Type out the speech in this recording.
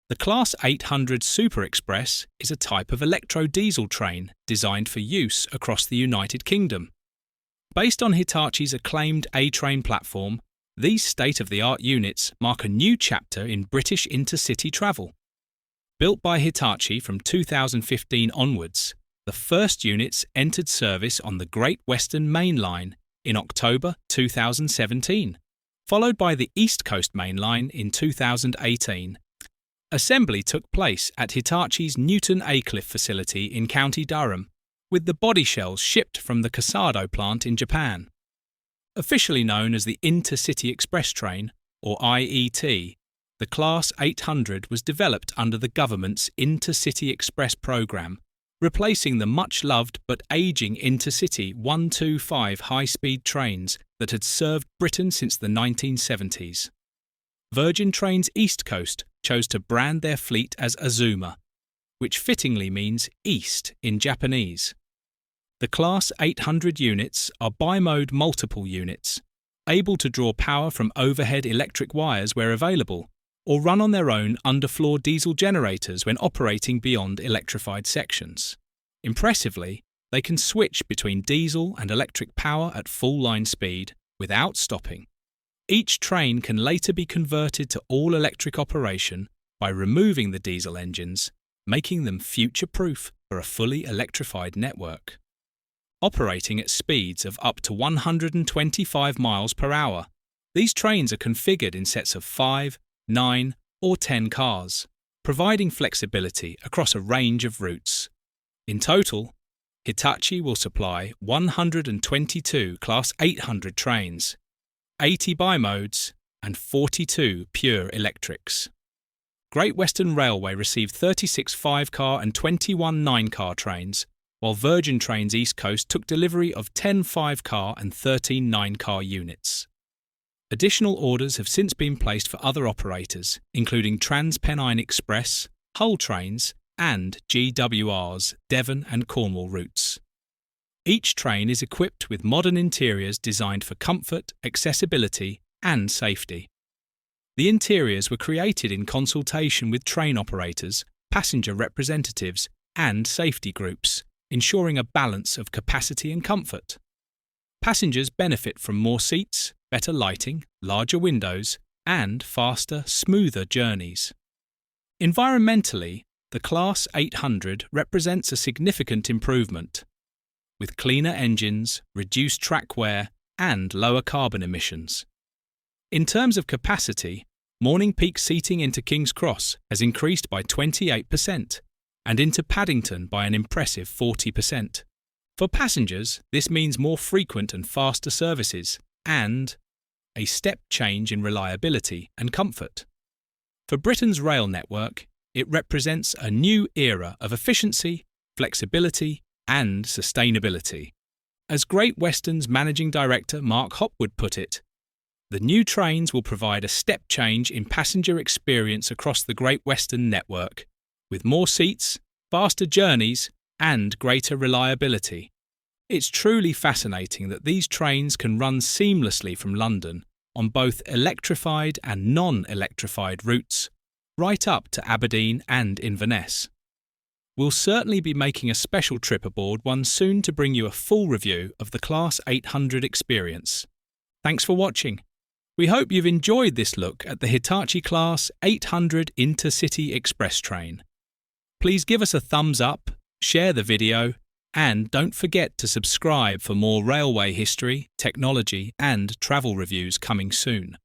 The Class 800 Super Express is a type of electro-diesel train designed for use across the United Kingdom. Based on Hitachi's acclaimed A-Train platform, these state-of-the-art units mark a new chapter in British intercity travel. Built by Hitachi from 2015 onwards, the first units entered service on the Great Western Main Line in October 2017, followed by the East Coast Main Line in 2018. Assembly took place at Hitachi's Newton Aycliffe facility in County Durham, with the body shells shipped from the Kasado plant in Japan. Officially known as the Intercity Express Train, or IET, the Class 800 was developed under the government's Intercity Express Programme, replacing the much-loved but ageing Intercity 125 high-speed trains that had served Britain since the 1970s. Virgin Trains East Coast chose to brand their fleet as Azuma, which fittingly means east in Japanese. The Class 800 units are bi-mode multiple units, able to draw power from overhead electric wires where available, or run on their own underfloor diesel generators when operating beyond electrified sections. Impressively, they can switch between diesel and electric power at full line speed without stopping. Each train can later be converted to all-electric operation by removing the diesel engines, making them future-proof for a fully electrified network. Operating at speeds of up to 125 miles per hour, these trains are configured in sets of 5, 9 or 10 cars, providing flexibility across a range of routes. In total, Hitachi will supply 122 Class 800 trains, 80 bi-modes and 42 pure electrics. Great Western Railway received 36 5-car and 21 9-car trains, while Virgin Trains East Coast took delivery of 10 5-car and 13 9-car units. Additional orders have since been placed for other operators, including TransPennine Express, Hull Trains, and GWR's Devon and Cornwall routes. Each train is equipped with modern interiors designed for comfort, accessibility, and safety. The interiors were created in consultation with train operators, passenger representatives, and safety groups, ensuring a balance of capacity and comfort. Passengers benefit from more seats, better lighting, larger windows, and faster, smoother journeys. Environmentally, the Class 800 represents a significant improvement, with cleaner engines, reduced track wear, and lower carbon emissions. In terms of capacity, morning peak seating into King's Cross has increased by 28%, and into Paddington by an impressive 40%. For passengers, this means more frequent and faster services, and a step change in reliability and comfort. For Britain's rail network, it represents a new era of efficiency, flexibility, and sustainability. As Great Western's Managing Director Mark Hopwood put it, the new trains will provide a step change in passenger experience across the Great Western network, with more seats, faster journeys, and greater reliability. It's truly fascinating that these trains can run seamlessly from London on both electrified and non-electrified routes, right up to Aberdeen and Inverness. We'll certainly be making a special trip aboard one soon to bring you a full review of the Class 800 experience. Thanks for watching. We hope you've enjoyed this look at the Hitachi Class 800 Intercity Express Train. Please give us a thumbs up, share the video, and don't forget to subscribe for more railway history, technology, and travel reviews coming soon.